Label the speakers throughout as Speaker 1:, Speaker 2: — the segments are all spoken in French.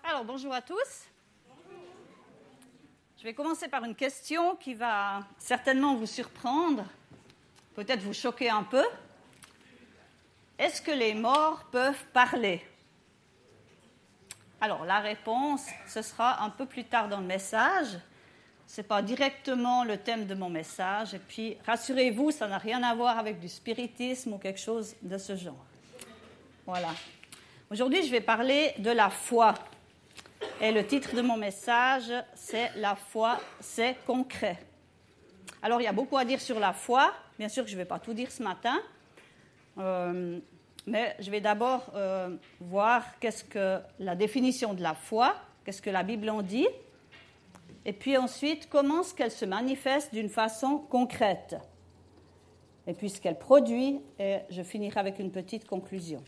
Speaker 1: Alors, bonjour à tous. Je vais commencer par une question qui va certainement vous surprendre, peut-être vous choquer un peu. Est-ce que les morts peuvent parler? Alors, la réponse, ce sera un peu plus tard dans le message. Ce n'est pas directement le thème de mon message. Et puis, rassurez-vous, ça n'a rien à voir avec du spiritisme ou quelque chose de ce genre. Voilà. Aujourd'hui, je vais parler de la foi. Et le titre de mon message, c'est « La foi, c'est concret ». Alors, il y a beaucoup à dire sur la foi. Bien sûr que je ne vais pas tout dire ce matin. Mais je vais d'abord voir qu'est-ce que la définition de la foi, qu'est-ce que la Bible en dit. Et puis ensuite, comment est-ce qu'elle se manifeste d'une façon concrète. Et puis ce qu'elle produit. Et je finirai avec une petite conclusion.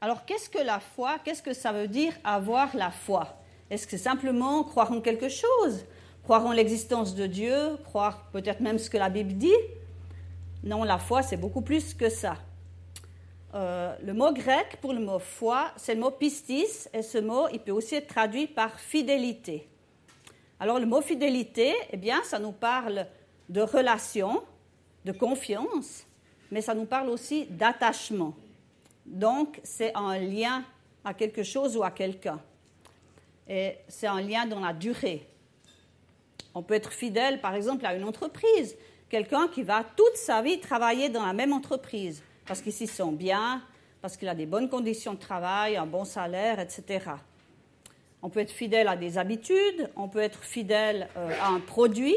Speaker 1: Alors, qu'est-ce que la foi? Qu'est-ce que ça veut dire avoir la foi? Est-ce que c'est simplement croire en quelque chose? Croire en l'existence de Dieu? Croire peut-être même ce que la Bible dit? Non, la foi, c'est beaucoup plus que ça. Le mot grec pour le mot foi, c'est le mot pistis, et ce mot, il peut aussi être traduit par fidélité. Alors, le mot fidélité, eh bien, ça nous parle de relation, de confiance, mais ça nous parle aussi d'attachement. Donc, c'est un lien à quelque chose ou à quelqu'un. Et c'est un lien dans la durée. On peut être fidèle, par exemple, à une entreprise. Quelqu'un qui va toute sa vie travailler dans la même entreprise, parce qu'il s'y sent bien, parce qu'il a des bonnes conditions de travail, un bon salaire, etc. On peut être fidèle à des habitudes, on peut être fidèle à un produit.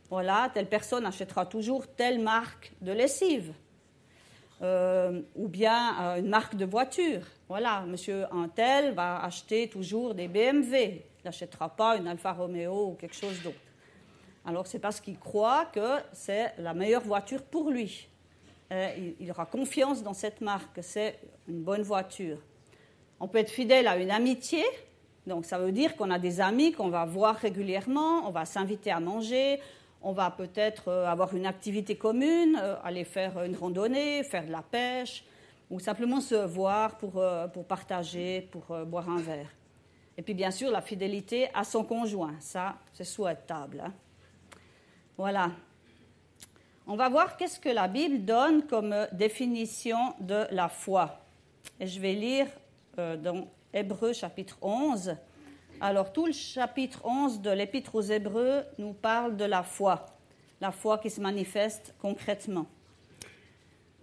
Speaker 1: Voilà, telle personne achètera toujours telle marque de lessive. Ou bien une marque de voiture. Voilà, monsieur un tel va acheter toujours des BMW. Il n'achètera pas une Alfa Romeo ou quelque chose d'autre. Alors, c'est parce qu'il croit que c'est la meilleure voiture pour lui. Il aura confiance dans cette marque, que c'est une bonne voiture. On peut être fidèle à une amitié. Donc, ça veut dire qu'on a des amis qu'on va voir régulièrement, on va s'inviter à manger. On va peut-être avoir une activité commune, aller faire une randonnée, faire de la pêche, ou simplement se voir pour partager, pour boire un verre. Et puis, bien sûr, la fidélité à son conjoint. Ça, c'est souhaitable. Hein. Voilà. On va voir qu'est-ce que la Bible donne comme définition de la foi. Et je vais lire dans Hébreux chapitre 11. Alors, tout le chapitre 11 de l'Épître aux Hébreux nous parle de la foi qui se manifeste concrètement.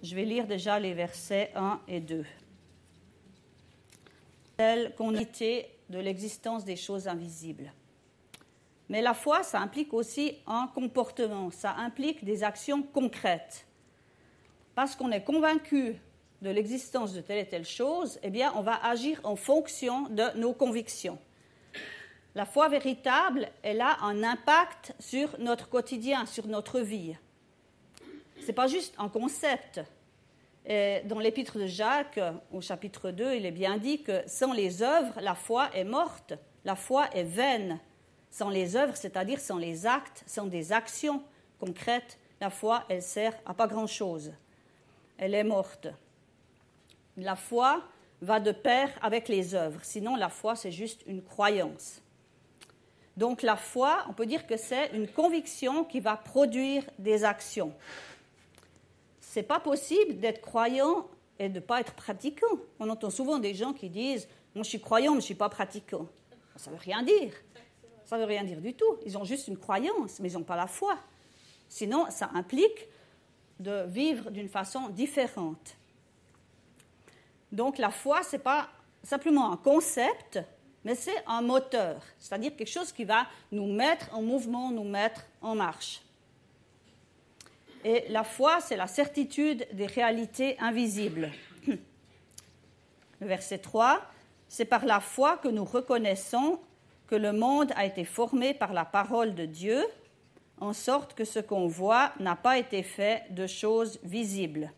Speaker 1: Je vais lire déjà les versets 1 et 2. Telle qu'on était de l'existence des choses invisibles. Mais la foi, ça implique aussi un comportement, ça implique des actions concrètes. Parce qu'on est convaincu de l'existence de telle et telle chose, eh bien, on va agir en fonction de nos convictions. La foi véritable, elle a un impact sur notre quotidien, sur notre vie. Ce n'est pas juste un concept. Et dans l'épître de Jacques, au chapitre 2, il est bien dit que sans les œuvres, la foi est morte, la foi est vaine. Sans les œuvres, c'est-à-dire sans les actes, sans des actions concrètes, la foi, elle sert à pas grand-chose. Elle est morte. La foi va de pair avec les œuvres. Sinon, la foi, c'est juste une croyance. Donc la foi, on peut dire que c'est une conviction qui va produire des actions. Ce n'est pas possible d'être croyant et de ne pas être pratiquant. On entend souvent des gens qui disent « Moi, je suis croyant, mais je ne suis pas pratiquant ». Ça ne veut rien dire. Ça ne veut rien dire du tout. Ils ont juste une croyance, mais ils n'ont pas la foi. Sinon, ça implique de vivre d'une façon différente. Donc la foi, ce n'est pas simplement un concept, mais c'est un moteur, c'est-à-dire quelque chose qui va nous mettre en mouvement, nous mettre en marche. Et la foi, c'est la certitude des réalités invisibles. Le verset 3, c'est par la foi que nous reconnaissons que le monde a été formé par la parole de Dieu, en sorte que ce qu'on voit n'a pas été fait de choses visibles.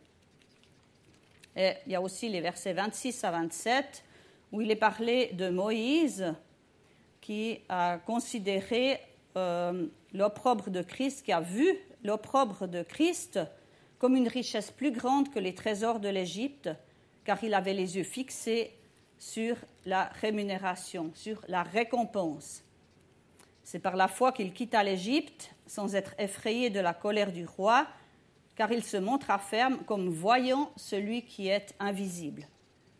Speaker 1: Et il y a aussi les versets 26 à 27, où il est parlé de Moïse qui a considéré l'opprobre de Christ, qui a vu l'opprobre de Christ comme une richesse plus grande que les trésors de l'Égypte, car il avait les yeux fixés sur la rémunération, sur la récompense. C'est par la foi qu'il quitta l'Égypte sans être effrayé de la colère du roi, car il se montra ferme comme voyant celui qui est invisible.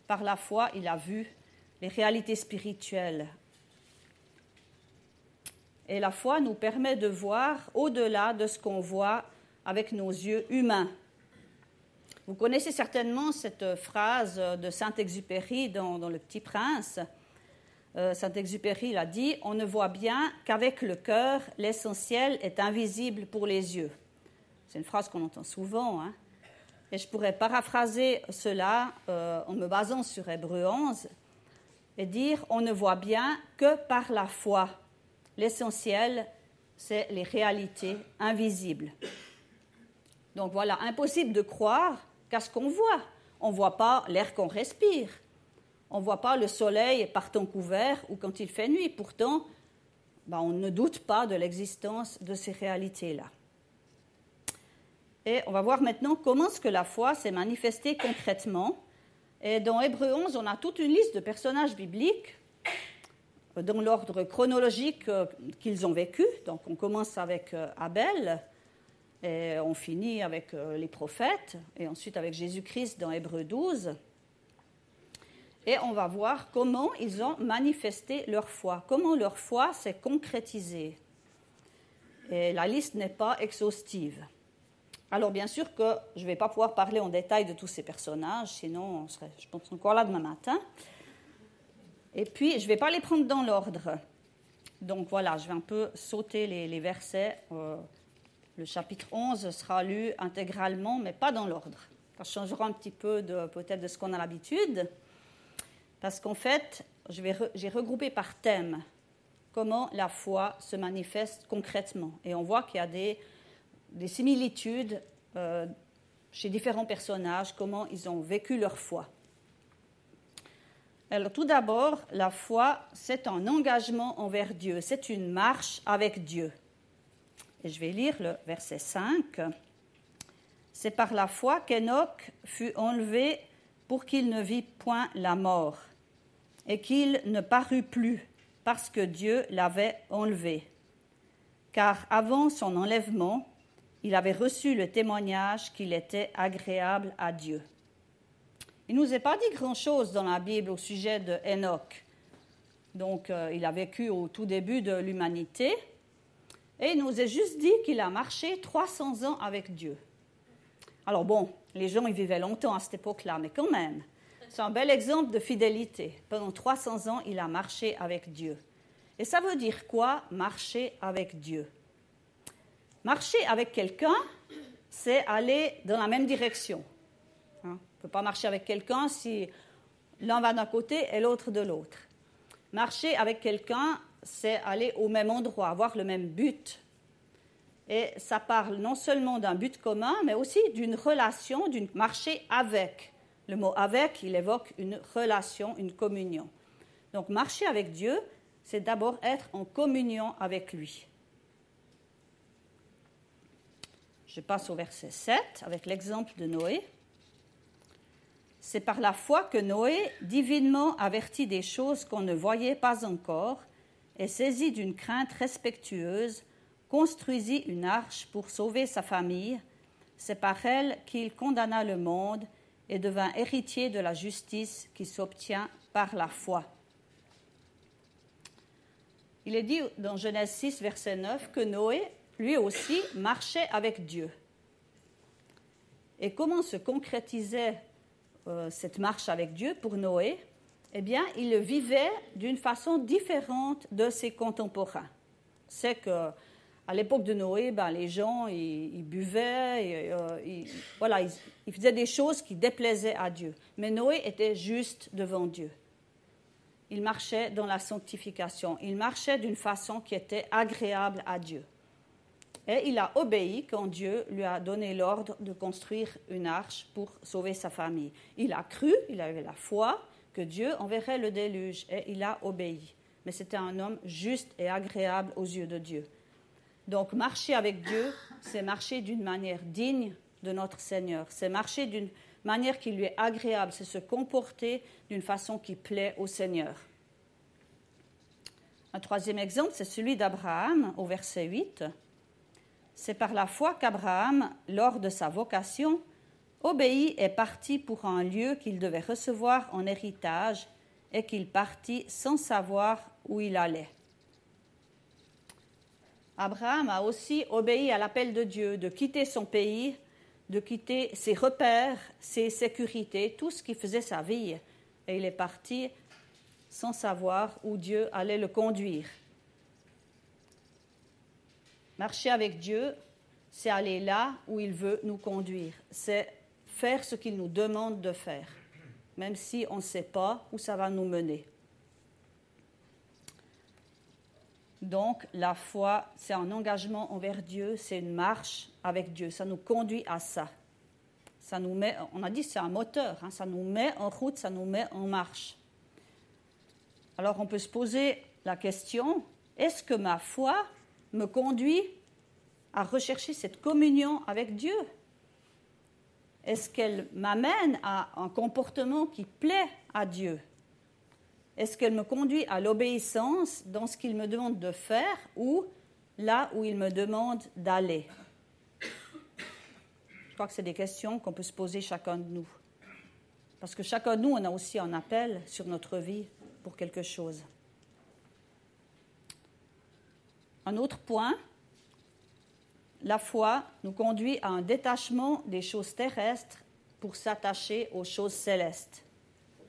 Speaker 1: Par la foi, il a vu les réalités spirituelles. Et la foi nous permet de voir au-delà de ce qu'on voit avec nos yeux humains. Vous connaissez certainement cette phrase de Saint-Exupéry dans Le Petit Prince. Saint-Exupéry l'a dit, « On ne voit bien qu'avec le cœur, l'essentiel est invisible pour les yeux. » C'est une phrase qu'on entend souvent. Hein. Et je pourrais paraphraser cela en me basant sur Hébreux 11 et dire, on ne voit bien que par la foi. L'essentiel, c'est les réalités invisibles. Donc voilà, impossible de croire qu'à ce qu'on voit. On ne voit pas l'air qu'on respire. On ne voit pas le soleil par temps couvert ou quand il fait nuit. Pourtant, on ne doute pas de l'existence de ces réalités-là. Et on va voir maintenant comment est-ce que la foi s'est manifestée concrètement. Et dans Hébreux 11, on a toute une liste de personnages bibliques dans l'ordre chronologique qu'ils ont vécu. Donc on commence avec Abel, et on finit avec les prophètes, et ensuite avec Jésus-Christ dans Hébreux 12. Et on va voir comment ils ont manifesté leur foi, comment leur foi s'est concrétisée. Et la liste n'est pas exhaustive. Alors bien sûr que je ne vais pas pouvoir parler en détail de tous ces personnages, sinon on serait, je pense, encore là demain matin. Et puis, je ne vais pas les prendre dans l'ordre. Donc voilà, je vais un peu sauter les versets. Le chapitre 11 sera lu intégralement, mais pas dans l'ordre. Ça changera un petit peu peut-être de ce qu'on a l'habitude. Parce qu'en fait, j'ai regroupé par thème comment la foi se manifeste concrètement. Et on voit qu'il y a des similitudes chez différents personnages, comment ils ont vécu leur foi. Alors tout d'abord, la foi, c'est un engagement envers Dieu, c'est une marche avec Dieu. Et je vais lire le verset 5. C'est par la foi qu'Enoch fut enlevé pour qu'il ne vit point la mort, et qu'il ne parut plus, parce que Dieu l'avait enlevé. Car avant son enlèvement, il avait reçu le témoignage qu'il était agréable à Dieu. Il ne nous est pas dit grand-chose dans la Bible au sujet de Enoch. Donc, il a vécu au tout début de l'humanité, et il nous est juste dit qu'il a marché 300 ans avec Dieu. Alors bon, les gens ils vivaient longtemps à cette époque-là, mais quand même, c'est un bel exemple de fidélité. Pendant 300 ans, il a marché avec Dieu. Et ça veut dire quoi, marcher avec Dieu? Marcher avec quelqu'un, c'est aller dans la même direction. On ne peut pas marcher avec quelqu'un si l'un va d'un côté et l'autre de l'autre. Marcher avec quelqu'un, c'est aller au même endroit, avoir le même but. Et ça parle non seulement d'un but commun, mais aussi d'une relation, d'une marcher avec. Le mot « avec », il évoque une relation, une communion. Donc marcher avec Dieu, c'est d'abord être en communion avec lui. Je passe au verset 7 avec l'exemple de Noé. C'est par la foi que Noé, divinement averti des choses qu'on ne voyait pas encore, et saisi d'une crainte respectueuse, construisit une arche pour sauver sa famille. C'est par elle qu'il condamna le monde et devint héritier de la justice qui s'obtient par la foi. Il est dit dans Genèse 6, verset 9, que Noé, lui aussi, marchait avec Dieu. Et comment se concrétisait cette marche avec Dieu pour Noé? Eh bien, il le vivait d'une façon différente de ses contemporains. C'est qu'à l'époque de Noé, les gens, ils buvaient, ils faisaient des choses qui déplaisaient à Dieu. Mais Noé était juste devant Dieu. Il marchait dans la sanctification. Il marchait d'une façon qui était agréable à Dieu. Et il a obéi quand Dieu lui a donné l'ordre de construire une arche pour sauver sa famille. Il a cru, il avait la foi que Dieu enverrait le déluge et il a obéi. Mais c'était un homme juste et agréable aux yeux de Dieu. Donc marcher avec Dieu, c'est marcher d'une manière digne de notre Seigneur. C'est marcher d'une manière qui lui est agréable, c'est se comporter d'une façon qui plaît au Seigneur. Un troisième exemple, c'est celui d'Abraham, au verset 8. C'est par la foi qu'Abraham, lors de sa vocation, obéit et partit pour un lieu qu'il devait recevoir en héritage et qu'il partit sans savoir où il allait. Abraham a aussi obéi à l'appel de Dieu de quitter son pays, de quitter ses repères, ses sécurités, tout ce qui faisait sa vie. Et il est parti sans savoir où Dieu allait le conduire. Marcher avec Dieu, c'est aller là où il veut nous conduire. C'est faire ce qu'il nous demande de faire, même si on ne sait pas où ça va nous mener. Donc, la foi, c'est un engagement envers Dieu, c'est une marche avec Dieu. Ça nous conduit à ça. Ça nous met, on a dit c'est un moteur, ça nous met en route, ça nous met en marche. Alors, on peut se poser la question, est-ce que ma foi me conduit à rechercher cette communion avec Dieu? Est-ce qu'elle m'amène à un comportement qui plaît à Dieu? Est-ce qu'elle me conduit à l'obéissance dans ce qu'il me demande de faire ou là où il me demande d'aller? Je crois que c'est des questions qu'on peut se poser chacun de nous. Parce que chacun de nous, on a aussi un appel sur notre vie pour quelque chose. Un autre point, la foi nous conduit à un détachement des choses terrestres pour s'attacher aux choses célestes.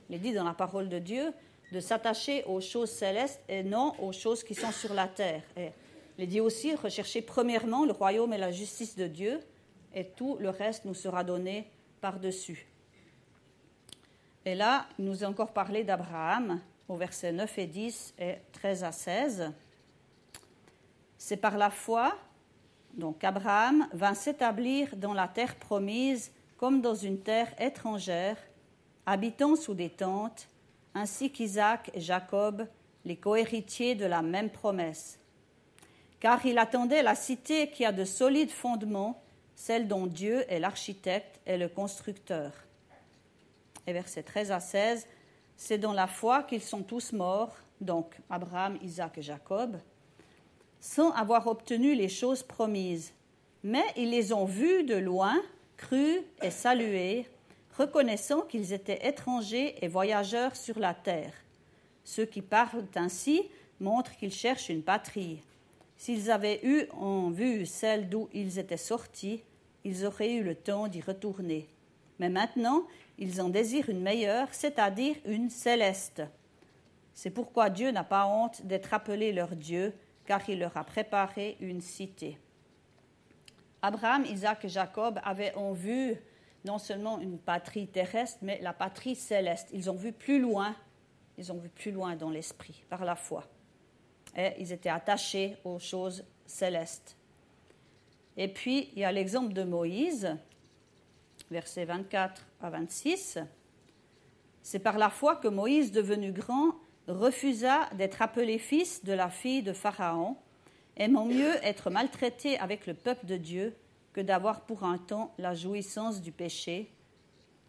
Speaker 1: Il est dit dans la parole de Dieu de s'attacher aux choses célestes et non aux choses qui sont sur la terre. Et il est dit aussi, rechercher premièrement le royaume et la justice de Dieu, et tout le reste nous sera donné par-dessus. Et là, il nous a encore parlé d'Abraham, au verset 9 et 10 et 13 à 16. C'est par la foi, donc Abraham vint s'établir dans la terre promise comme dans une terre étrangère, habitant sous des tentes, ainsi qu'Isaac et Jacob, les cohéritiers de la même promesse. Car il attendait la cité qui a de solides fondements, celle dont Dieu est l'architecte et le constructeur. Et versets 13 à 16, c'est dans la foi qu'ils sont tous morts, donc Abraham, Isaac et Jacob, sans avoir obtenu les choses promises. Mais ils les ont vus de loin, crus et salués, reconnaissant qu'ils étaient étrangers et voyageurs sur la terre. Ceux qui parlent ainsi montrent qu'ils cherchent une patrie. S'ils avaient eu en vue celle d'où ils étaient sortis, ils auraient eu le temps d'y retourner. Mais maintenant, ils en désirent une meilleure, c'est-à-dire une céleste. C'est pourquoi Dieu n'a pas honte d'être appelé leur Dieu, car il leur a préparé une cité. Abraham, Isaac et Jacob avaient en vue non seulement une patrie terrestre, mais la patrie céleste. Ils ont vu plus loin dans l'esprit, par la foi. Et ils étaient attachés aux choses célestes. Et puis, il y a l'exemple de Moïse, versets 24 à 26. C'est par la foi que Moïse, devenu grand, refusa d'être appelé fils de la fille de Pharaon, aimant mieux être maltraité avec le peuple de Dieu que d'avoir pour un temps la jouissance du péché,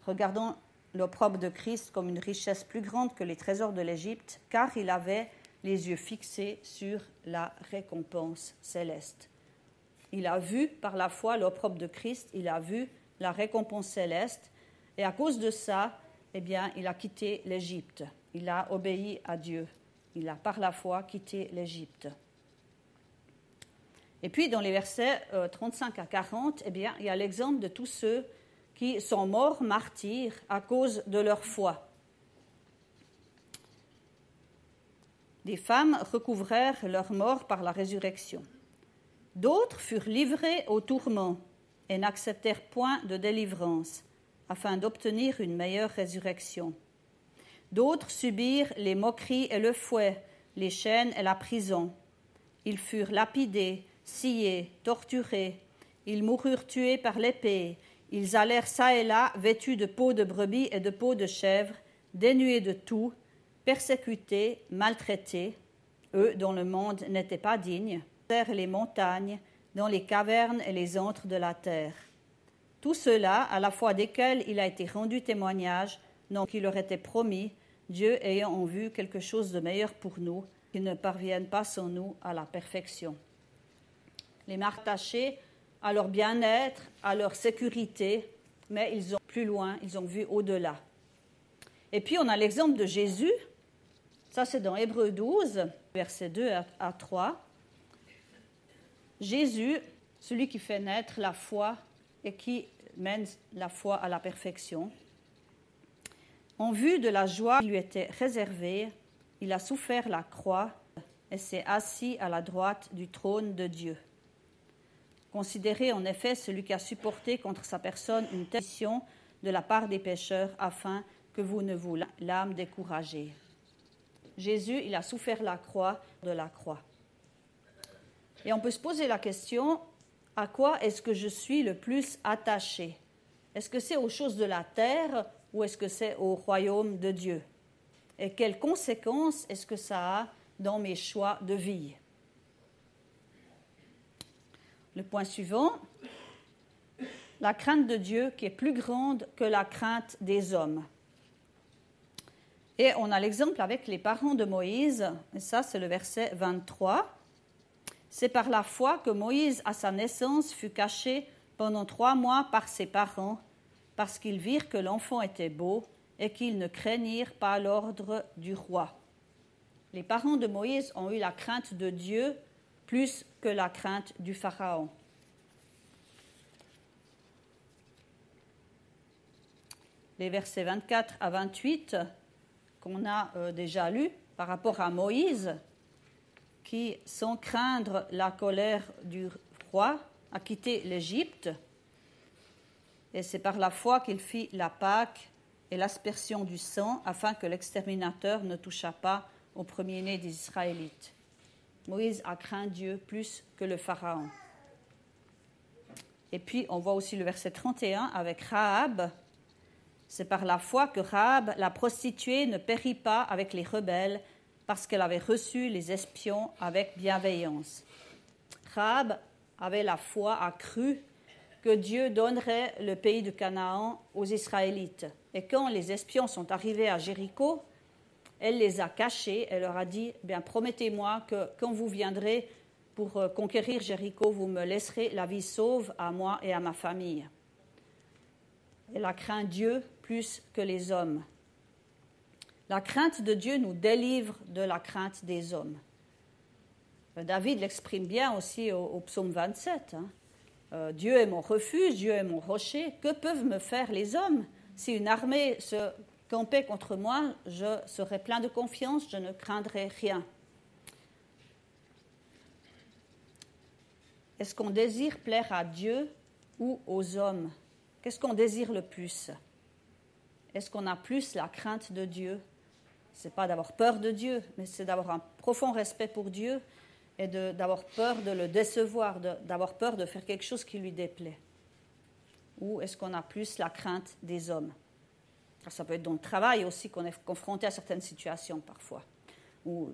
Speaker 1: regardant l'opprobre de Christ comme une richesse plus grande que les trésors de l'Égypte, car il avait les yeux fixés sur la récompense céleste. Il a vu par la foi l'opprobre de Christ, il a vu la récompense céleste, et à cause de ça, il a quitté l'Égypte. Il a obéi à Dieu. Il a par la foi quitté l'Égypte. Et puis, dans les versets 35 à 40, il y a l'exemple de tous ceux qui sont morts martyrs à cause de leur foi. Des femmes recouvrèrent leur mort par la résurrection. D'autres furent livrés aux tourments et n'acceptèrent point de délivrance, afin d'obtenir une meilleure résurrection. D'autres subirent les moqueries et le fouet, les chaînes et la prison. Ils furent lapidés, sciés, torturés. Ils moururent tués par l'épée. Ils allèrent çà et là vêtus de peaux de brebis et de peaux de chèvre, dénués de tout, persécutés, maltraités, eux dont le monde n'était pas digne, les montagnes, dans les cavernes et les antres de la terre. Tout cela, à la fois desquels il a été rendu témoignage, non qu'il leur était promis, Dieu ayant en vue quelque chose de meilleur pour nous, qu'ils ne parviennent pas sans nous à la perfection. Les marques attachées à leur bien-être, à leur sécurité, mais ils ont plus loin, ils ont vu au-delà. Et puis on a l'exemple de Jésus, ça c'est dans Hébreux 12, versets 2 à 3. Jésus, celui qui fait naître la foi et qui mène la foi à la perfection. En vue de la joie qui lui était réservée, il a souffert la croix et s'est assis à la droite du trône de Dieu. Considérez en effet celui qui a supporté contre sa personne une tentation de la part des pécheurs, afin que vous ne vous l'âme découragée. Jésus, il a souffert la croix de la croix. Et on peut se poser la question, à quoi est-ce que je suis le plus attaché? Est-ce que c'est aux choses de la terre ou est-ce que c'est au royaume de Dieu? Et quelles conséquences est-ce que ça a dans mes choix de vie? Le point suivant, la crainte de Dieu qui est plus grande que la crainte des hommes. Et on a l'exemple avec les parents de Moïse, et ça c'est le verset 23. C'est par la foi que Moïse, à sa naissance, fut caché pendant 3 mois par ses parents, parce qu'ils virent que l'enfant était beau et qu'ils ne craignirent pas l'ordre du roi. Les parents de Moïse ont eu la crainte de Dieu plus que la crainte du Pharaon. Les versets 24 à 28 qu'on a déjà lus par rapport à Moïse, qui, sans craindre la colère du roi, a quitté l'Égypte. Et c'est par la foi qu'il fit la Pâque et l'aspersion du sang, afin que l'exterminateur ne touchât pas au premier-né des Israélites. Moïse a craint Dieu plus que le Pharaon. Et puis, on voit aussi le verset 31 avec Rahab. C'est par la foi que Rahab, la prostituée, ne périt pas avec les rebelles, parce qu'elle avait reçu les espions avec bienveillance. Rahab avait la foi, a cru que Dieu donnerait le pays de Canaan aux Israélites. Et quand les espions sont arrivés à Jéricho, elle les a cachés, elle leur a dit, « Bien, promettez-moi que quand vous viendrez pour conquérir Jéricho, vous me laisserez la vie sauve à moi et à ma famille. » Elle a craint Dieu plus que les hommes. La crainte de Dieu nous délivre de la crainte des hommes. David l'exprime bien aussi au psaume 27. Dieu est mon refuge, Dieu est mon rocher. Que peuvent me faire les hommes? Si une armée se campait contre moi, je serais plein de confiance, je ne craindrais rien. Est-ce qu'on désire plaire à Dieu ou aux hommes? Qu'est-ce qu'on désire le plus? Est-ce qu'on a plus la crainte de Dieu? Ce n'est pas d'avoir peur de Dieu, mais c'est d'avoir un profond respect pour Dieu et d'avoir peur de le décevoir, d'avoir peur de faire quelque chose qui lui déplaît. Ou est-ce qu'on a plus la crainte des hommes? Ça peut être dans le travail aussi qu'on est confronté à certaines situations parfois, ou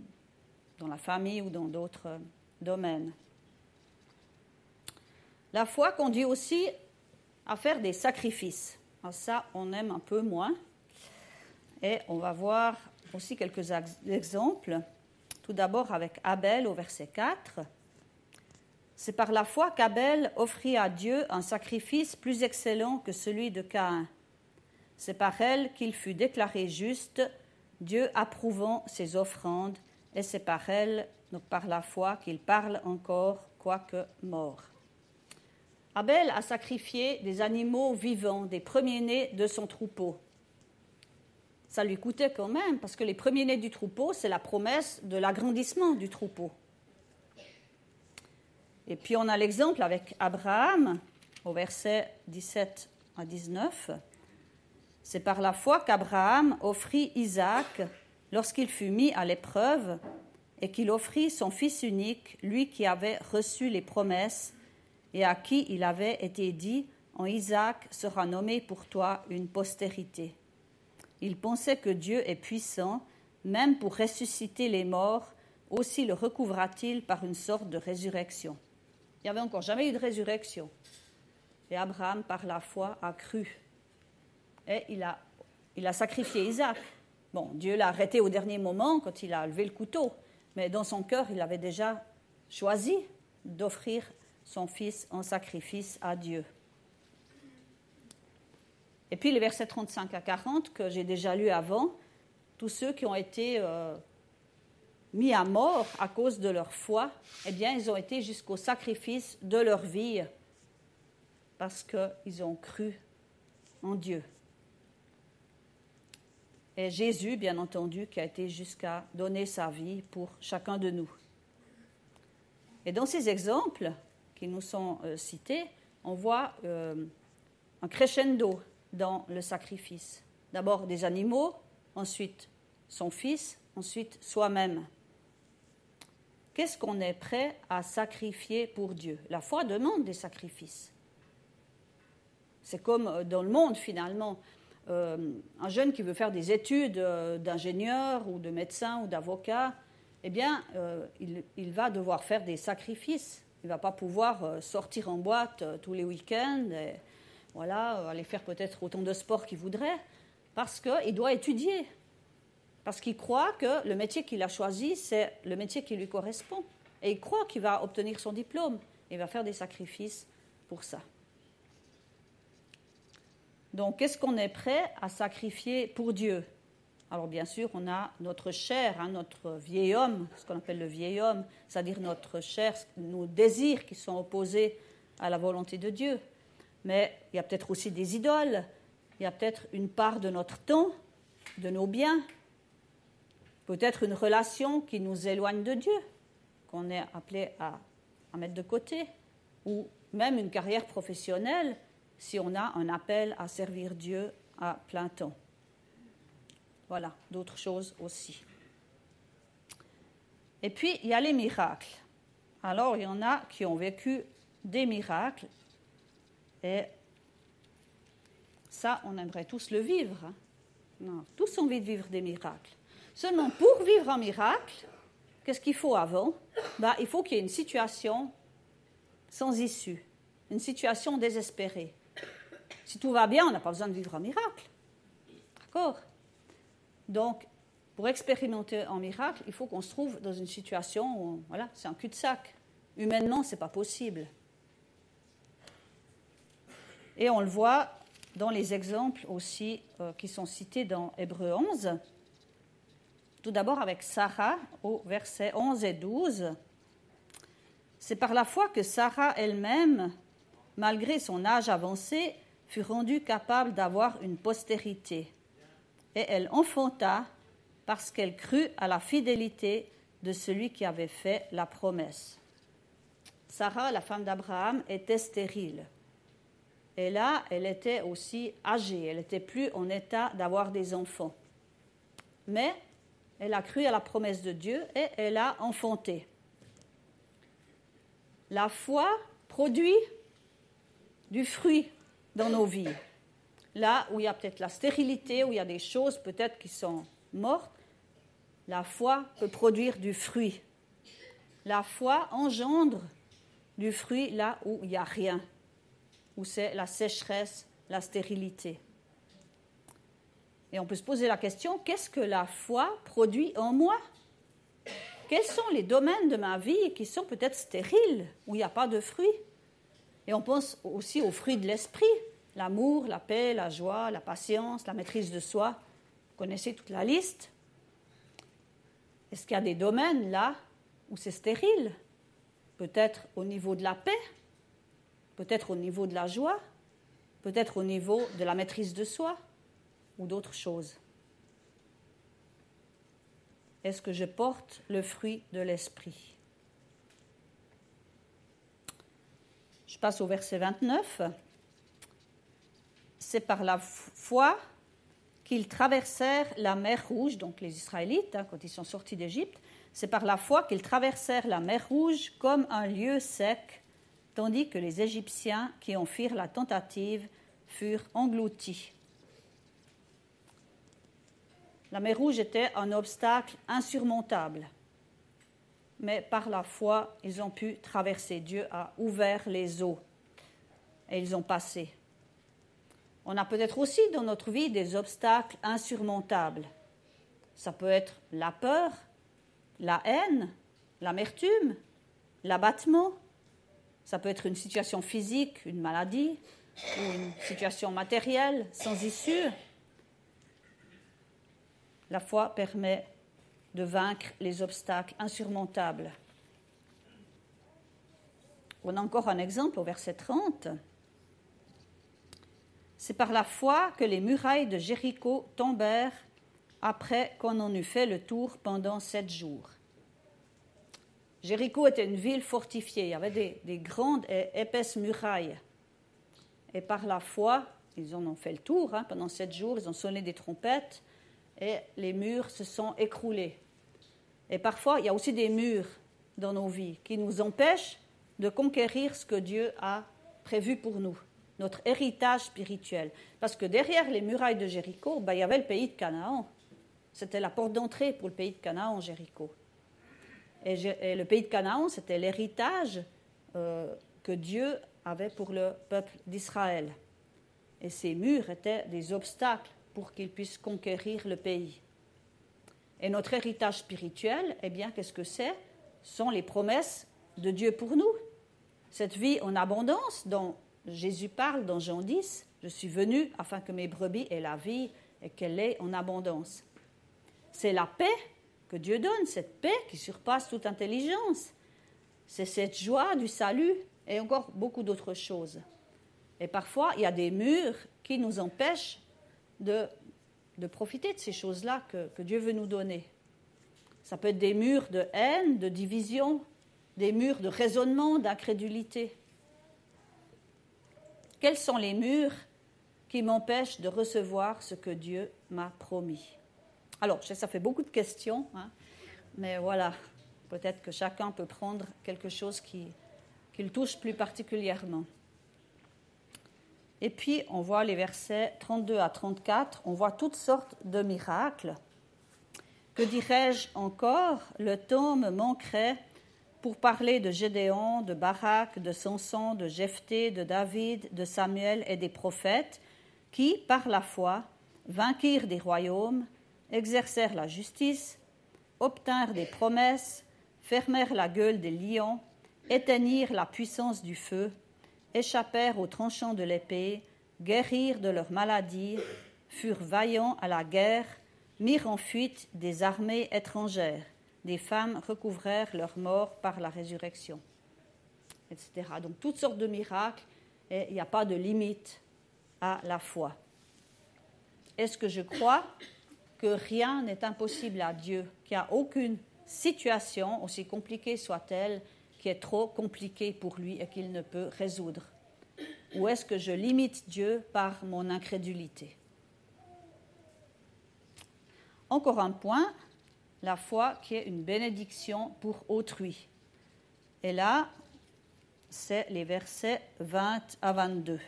Speaker 1: dans la famille ou dans d'autres domaines. La foi conduit aussi à faire des sacrifices. Alors ça, on aime un peu moins. Et on va voir aussi quelques exemples. Tout d'abord avec Abel au verset 4. C'est par la foi qu'Abel offrit à Dieu un sacrifice plus excellent que celui de Caïn. C'est par elle qu'il fut déclaré juste, Dieu approuvant ses offrandes, et c'est par elle, donc par la foi, qu'il parle encore, quoique mort. Abel a sacrifié des animaux vivants, des premiers-nés de son troupeau. Ça lui coûtait quand même, parce que les premiers-nés du troupeau, c'est la promesse de l'agrandissement du troupeau. Et puis on a l'exemple avec Abraham, au verset 17 à 19. C'est par la foi qu'Abraham offrit Isaac lorsqu'il fut mis à l'épreuve et qu'il offrit son fils unique, lui qui avait reçu les promesses et à qui il avait été dit « En Isaac sera nommé pour toi une postérité ». Il pensait que Dieu est puissant, même pour ressusciter les morts, aussi le recouvra-t-il par une sorte de résurrection. Il n'y avait encore jamais eu de résurrection. Et Abraham, par la foi, a cru. Et il a sacrifié Isaac. Bon, Dieu l'a arrêté au dernier moment quand il a levé le couteau. Mais dans son cœur, il avait déjà choisi d'offrir son fils en sacrifice à Dieu. Et puis les versets 35 à 40 que j'ai déjà lus avant, tous ceux qui ont été mis à mort à cause de leur foi, eh bien, ils ont été jusqu'au sacrifice de leur vie parce qu'ils ont cru en Dieu. Et Jésus, bien entendu, qui a été jusqu'à donner sa vie pour chacun de nous. Et dans ces exemples qui nous sont cités, on voit un crescendo dans le sacrifice. D'abord des animaux, ensuite son fils, ensuite soi-même. Qu'est-ce qu'on est prêt à sacrifier pour Dieu? La foi demande des sacrifices. C'est comme dans le monde finalement. Un jeune qui veut faire des études d'ingénieur ou de médecin ou d'avocat, eh bien, il va devoir faire des sacrifices. Il ne va pas pouvoir sortir en boîte tous les week-ends et voilà, aller faire peut-être autant de sport qu'il voudrait, parce qu'il doit étudier, parce qu'il croit que le métier qu'il a choisi, c'est le métier qui lui correspond. Et il croit qu'il va obtenir son diplôme. Il va faire des sacrifices pour ça. Donc, qu'est-ce qu'on est prêt à sacrifier pour Dieu? Alors, bien sûr, on a notre chair, notre vieil homme, ce qu'on appelle le vieil homme, c'est-à-dire notre chair, nos désirs qui sont opposés à la volonté de Dieu. Mais il y a peut-être aussi des idoles, il y a peut-être une part de notre temps, de nos biens, peut-être une relation qui nous éloigne de Dieu, qu'on est appelé à mettre de côté, ou même une carrière professionnelle, si on a un appel à servir Dieu à plein temps. Voilà, d'autres choses aussi. Et puis, il y a les miracles. Alors, il y en a qui ont vécu des miracles, et ça, on aimerait tous le vivre. Hein. Non, tous ont envie de vivre des miracles. Seulement, pour vivre un miracle, qu'est-ce qu'il faut avant? Il faut qu'il y ait une situation sans issue, une situation désespérée. Si tout va bien, on n'a pas besoin de vivre un miracle. D'accord? Donc, pour expérimenter un miracle, il faut qu'on se trouve dans une situation où, voilà, c'est un cul-de-sac. Humainement, ce n'est pas possible. Et on le voit dans les exemples aussi qui sont cités dans Hébreux 11. Tout d'abord avec Sarah, au versets 11 et 12. C'est par la foi que Sarah elle-même, malgré son âge avancé, fut rendue capable d'avoir une postérité. Et elle enfanta parce qu'elle crut à la fidélité de celui qui avait fait la promesse. Sarah, la femme d'Abraham, était stérile. Et là, elle était aussi âgée, elle n'était plus en état d'avoir des enfants. Mais elle a cru à la promesse de Dieu et elle a enfanté. La foi produit du fruit dans nos vies. Là où il y a peut-être la stérilité, où il y a des choses peut-être qui sont mortes, la foi peut produire du fruit. La foi engendre du fruit là où il n'y a rien, où c'est la sécheresse, la stérilité. Et on peut se poser la question, qu'est-ce que la foi produit en moi? Quels sont les domaines de ma vie qui sont peut-être stériles, où il n'y a pas de fruits? Et on pense aussi aux fruits de l'esprit, l'amour, la paix, la joie, la patience, la maîtrise de soi. Vous connaissez toute la liste. Est-ce qu'il y a des domaines là où c'est stérile? Peut-être au niveau de la paix, peut-être au niveau de la joie, peut-être au niveau de la maîtrise de soi ou d'autres choses. Est-ce que je porte le fruit de l'esprit? Je passe au verset 29. C'est par la foi qu'ils traversèrent la mer Rouge, donc les Israélites, quand ils sont sortis d'Égypte, c'est par la foi qu'ils traversèrent la mer Rouge comme un lieu sec, tandis que les Égyptiens qui en firent la tentative furent engloutis. La mer Rouge était un obstacle insurmontable, mais par la foi, ils ont pu traverser. Dieu a ouvert les eaux. et ils ont passé. On a peut-être aussi dans notre vie des obstacles insurmontables. Ça peut être la peur, la haine, l'amertume, l'abattement. Ça peut être une situation physique, une maladie, ou une situation matérielle sans issue. La foi permet de vaincre les obstacles insurmontables. On a encore un exemple au verset 30. C'est par la foi que les murailles de Jéricho tombèrent après qu'on en eut fait le tour pendant 7 jours. Jéricho était une ville fortifiée, il y avait des grandes et épaisses murailles. Et par la foi, ils en ont fait le tour, pendant 7 jours, ils ont sonné des trompettes et les murs se sont écroulés. Et parfois, il y a aussi des murs dans nos vies qui nous empêchent de conquérir ce que Dieu a prévu pour nous, notre héritage spirituel. Parce que derrière les murailles de Jéricho, il y avait le pays de Canaan. C'était la porte d'entrée pour le pays de Canaan, Jéricho. Et le pays de Canaan, c'était l'héritage que Dieu avait pour le peuple d'Israël. Et ces murs étaient des obstacles pour qu'ils puissent conquérir le pays. Et notre héritage spirituel, eh bien, qu'est-ce que c'est? Ce sont les promesses de Dieu pour nous. Cette vie en abondance dont Jésus parle dans Jean 10, « Je suis venu afin que mes brebis aient la vie et qu'elle ait en abondance. » C'est la paix que Dieu donne, cette paix qui surpasse toute intelligence. C'est cette joie du salut et encore beaucoup d'autres choses. Et parfois, il y a des murs qui nous empêchent de profiter de ces choses-là que Dieu veut nous donner. Ça peut être des murs de haine, de division, des murs de raisonnement, d'incrédulité. Quels sont les murs qui m'empêchent de recevoir ce que Dieu m'a promis? Alors, ça fait beaucoup de questions, mais voilà, peut-être que chacun peut prendre quelque chose qui le touche plus particulièrement. Et puis, on voit les versets 32 à 34, on voit toutes sortes de miracles. Que dirais-je encore? Le temps me manquerait pour parler de Gédéon, de Barak, de Samson, de Jephthé, de David, de Samuel et des prophètes qui, par la foi, vainquirent des royaumes, exercèrent la justice, obtinrent des promesses, fermèrent la gueule des lions, éteignirent la puissance du feu, échappèrent aux tranchants de l'épée, guérirent de leurs maladies, furent vaillants à la guerre, mirent en fuite des armées étrangères. Des femmes recouvrèrent leur mort par la résurrection, etc. Donc, toutes sortes de miracles, et il n'y a pas de limite à la foi. Est-ce que je crois que rien n'est impossible à Dieu, qu'il n'y a aucune situation, aussi compliquée soit-elle, qui est trop compliquée pour lui et qu'il ne peut résoudre? Ou est-ce que je limite Dieu par mon incrédulité? Encore un point, la foi qui est une bénédiction pour autrui. Et là, c'est les versets 20 à 22.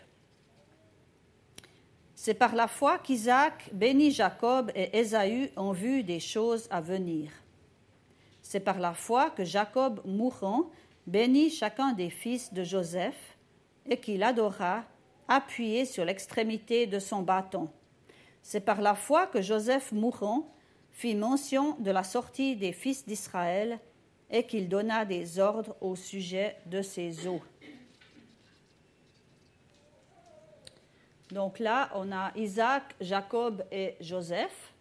Speaker 1: C'est par la foi qu'Isaac bénit Jacob et Ésaü en vue des choses à venir. C'est par la foi que Jacob, mourant, bénit chacun des fils de Joseph et qu'il adora, appuyé sur l'extrémité de son bâton. C'est par la foi que Joseph, mourant, fit mention de la sortie des fils d'Israël et qu'il donna des ordres au sujet de ses os. Donc là, on a Isaac, Jacob et Joseph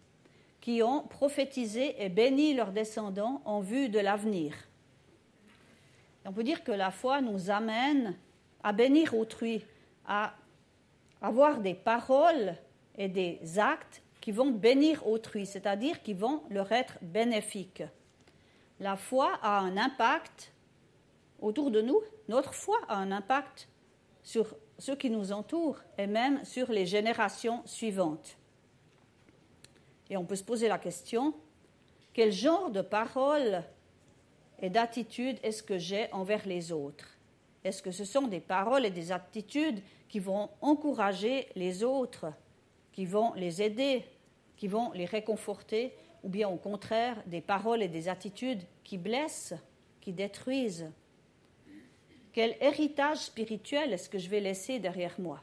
Speaker 1: qui ont prophétisé et béni leurs descendants en vue de l'avenir. On peut dire que la foi nous amène à bénir autrui, à avoir des paroles et des actes qui vont bénir autrui, c'est-à-dire qui vont leur être bénéfiques. La foi a un impact autour de nous, notre foi a un impact sur ceux qui nous entourent et même sur les générations suivantes. Et on peut se poser la question, quel genre de paroles et d'attitudes est-ce que j'ai envers les autres? Est-ce que ce sont des paroles et des attitudes qui vont encourager les autres, qui vont les aider, qui vont les réconforter, ou bien au contraire, des paroles et des attitudes qui blessent, qui détruisent? quel héritage spirituel est-ce que je vais laisser derrière moi?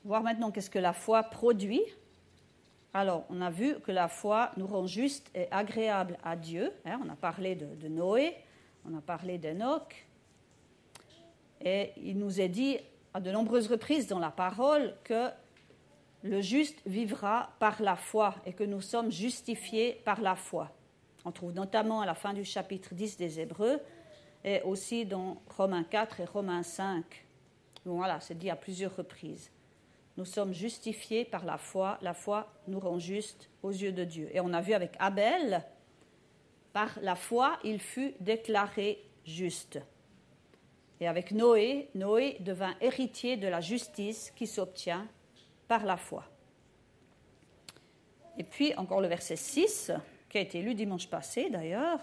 Speaker 1: Voir maintenant qu'est-ce que la foi produit. Alors, on a vu que la foi nous rend juste et agréable à Dieu. On a parlé de Noé, on a parlé d'Enoch. Et il nous est dit à de nombreuses reprises dans la parole que le juste vivra par la foi et que nous sommes justifiés par la foi. On trouve notamment à la fin du chapitre 10 des Hébreux et aussi dans Romains 4 et Romains 5. Bon, voilà, c'est dit à plusieurs reprises. Nous sommes justifiés par la foi nous rend justes aux yeux de Dieu. Et on a vu avec Abel, par la foi, il fut déclaré juste. Et avec Noé, Noé devint héritier de la justice qui s'obtient par la foi. Et puis encore le verset 6, qui a été lu dimanche passé d'ailleurs.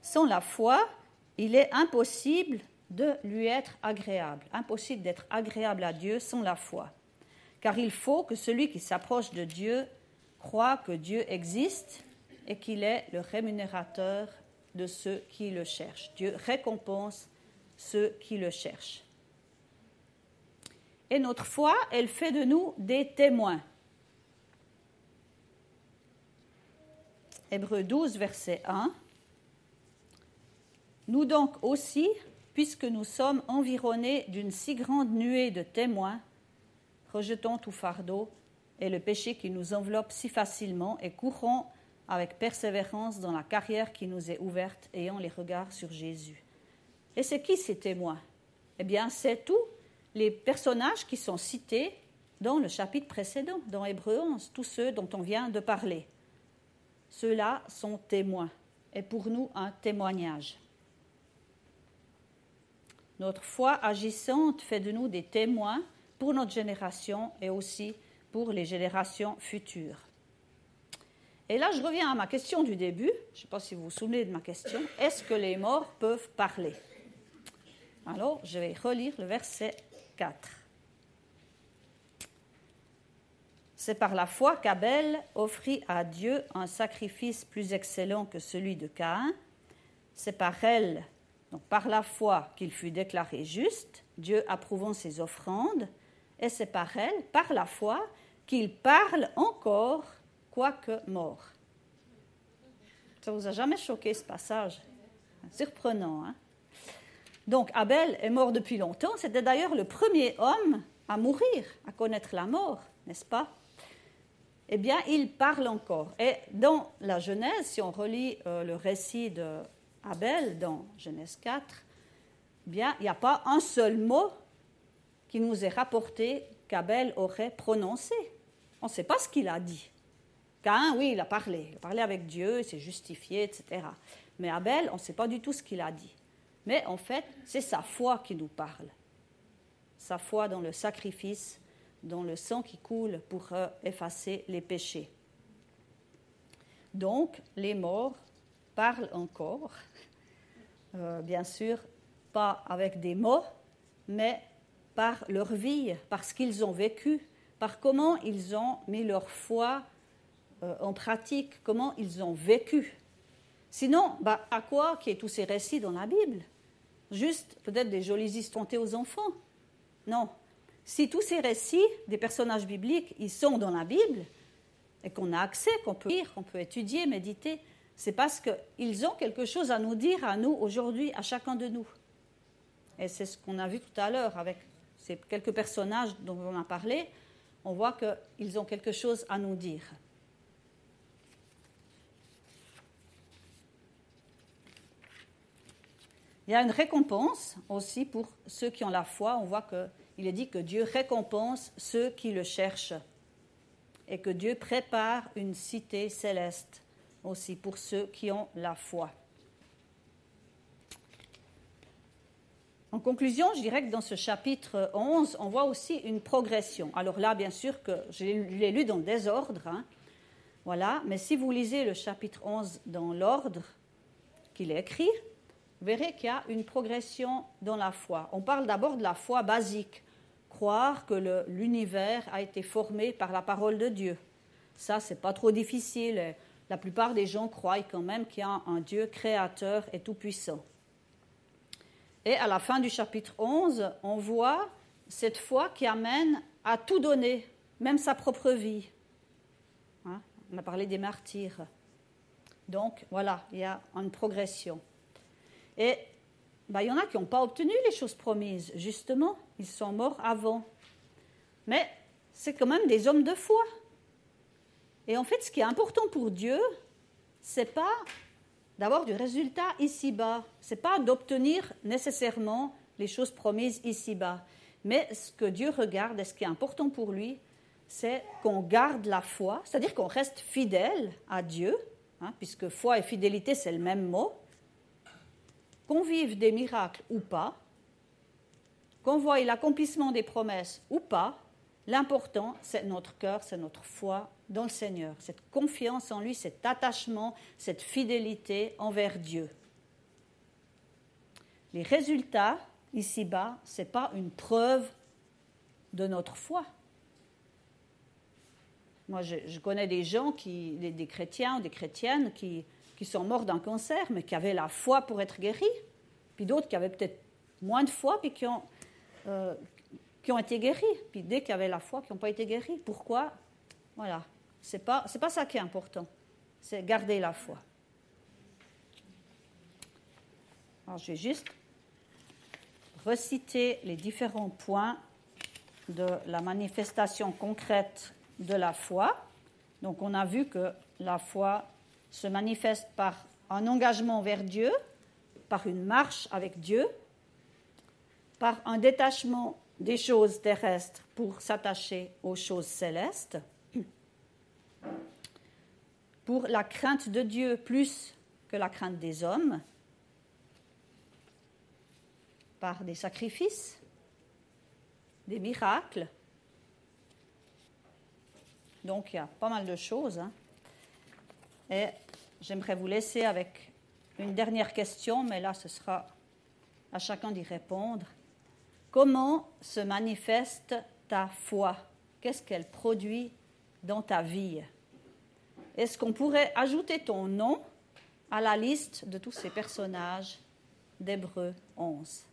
Speaker 1: Sans la foi, il est impossible de lui être agréable. Impossible d'être agréable à Dieu sans la foi. Car il faut que celui qui s'approche de Dieu croit que Dieu existe et qu'il est le rémunérateur de ceux qui le cherchent. Dieu récompense ceux qui le cherchent. Et notre foi, elle fait de nous des témoins. Hébreux 12, verset 1. Nous donc aussi, puisque nous sommes environnés d'une si grande nuée de témoins, rejetons tout fardeau et le péché qui nous enveloppe si facilement et courons avec persévérance dans la carrière qui nous est ouverte, ayant les regards sur Jésus. Et c'est qui ces témoins? Eh bien, c'est tous les personnages qui sont cités dans le chapitre précédent, dans Hébreux 11, tous ceux dont on vient de parler. Ceux-là sont témoins, et pour nous un témoignage. Notre foi agissante fait de nous des témoins pour notre génération et aussi pour les générations futures. Et là, je reviens à ma question du début. Je ne sais pas si vous vous souvenez de ma question. Est-ce que les morts peuvent parler? Alors, je vais relire le verset 4. C'est par la foi qu'Abel offrit à Dieu un sacrifice plus excellent que celui de Caïn. C'est par elle, donc par la foi, qu'il fut déclaré juste, Dieu approuvant ses offrandes. Et c'est par elle, par la foi, qu'il parle encore, quoique mort. Ça ne vous a jamais choqué ce passage? Surprenant, hein? Donc Abel est mort depuis longtemps. C'était d'ailleurs le premier homme à mourir, à connaître la mort, n'est-ce pas? Eh bien, il parle encore. Et dans la Genèse, si on relit le récit d'Abel dans Genèse 4, eh bien, il n'y a pas un seul mot qui nous est rapporté qu'Abel aurait prononcé. On ne sait pas ce qu'il a dit. Caïn, oui, il a parlé avec Dieu, il s'est justifié, etc. Mais Abel, on ne sait pas du tout ce qu'il a dit. Mais en fait, c'est sa foi qui nous parle. Sa foi dans le sacrifice, dans le sang qui coule pour effacer les péchés. Donc, les morts parlent encore, bien sûr, pas avec des mots, mais par leur vie, par ce qu'ils ont vécu, par comment ils ont mis leur foi en pratique, comment ils ont vécu. Sinon, à quoi qu'il y ait tous ces récits dans la Bible? Juste peut-être des jolies histoires aux enfants? Non. Si tous ces récits des personnages bibliques, ils sont dans la Bible, et qu'on a accès, qu'on peut lire, qu'on peut étudier, méditer, c'est parce qu'ils ont quelque chose à nous dire, à nous, aujourd'hui, à chacun de nous. Et c'est ce qu'on a vu tout à l'heure avec ces quelques personnages dont on a parlé. On voit qu'ils ont quelque chose à nous dire. Il y a une récompense aussi pour ceux qui ont la foi. On voit qu'il est dit que Dieu récompense ceux qui le cherchent et que Dieu prépare une cité céleste aussi pour ceux qui ont la foi. En conclusion, je dirais que dans ce chapitre 11, on voit aussi une progression. Alors là, bien sûr que je l'ai lu dans le désordre, hein, voilà, mais si vous lisez le chapitre 11 dans l'ordre qu'il est écrit, vous verrez qu'il y a une progression dans la foi. On parle d'abord de la foi basique, croire que l'univers a été formé par la parole de Dieu. Ça, c'est pas trop difficile. la plupart des gens croient quand même qu'il y a un Dieu créateur et tout-puissant. Et à la fin du chapitre 11, on voit cette foi qui amène à tout donner, même sa propre vie. Hein? On a parlé des martyrs. Donc voilà, il y a une progression. Et il y en a qui n'ont pas obtenu les choses promises, justement. Ils sont morts avant. Mais c'est quand même des hommes de foi. Et en fait, ce qui est important pour Dieu, ce n'est pas d'avoir du résultat ici-bas. Ce n'est pas d'obtenir nécessairement les choses promises ici-bas. Mais ce que Dieu regarde et ce qui est important pour lui, c'est qu'on garde la foi, c'est-à-dire qu'on reste fidèle à Dieu, hein, puisque foi et fidélité, c'est le même mot, qu'on vive des miracles ou pas, qu'on voie l'accomplissement des promesses ou pas. L'important, c'est notre cœur, c'est notre foi dans le Seigneur, cette confiance en lui, cet attachement, cette fidélité envers Dieu. Les résultats, ici-bas, ce n'est pas une preuve de notre foi. Moi, je connais des gens, des chrétiens ou des chrétiennes qui sont morts d'un cancer, mais qui avaient la foi pour être guéris, puis d'autres qui avaient peut-être moins de foi, puis qui ont été guéris, puis dès qu'il y avait la foi, qui n'ont pas été guéris. Pourquoi? Voilà, c'est pas ça qui est important, c'est garder la foi. Alors, je vais juste reciter les différents points de la manifestation concrète de la foi. Donc, on a vu que la foi se manifeste par un engagement vers Dieu, par une marche avec Dieu, par un détachement des choses terrestres pour s'attacher aux choses célestes, pour la crainte de Dieu plus que la crainte des hommes, par des sacrifices, des miracles. Donc il y a pas mal de choses. Hein. Et j'aimerais vous laisser avec une dernière question, mais là ce sera à chacun d'y répondre. Comment se manifeste ta foi? Qu'est-ce qu'elle produit dans ta vie? Est-ce qu'on pourrait ajouter ton nom à la liste de tous ces personnages d'Hébreux 11?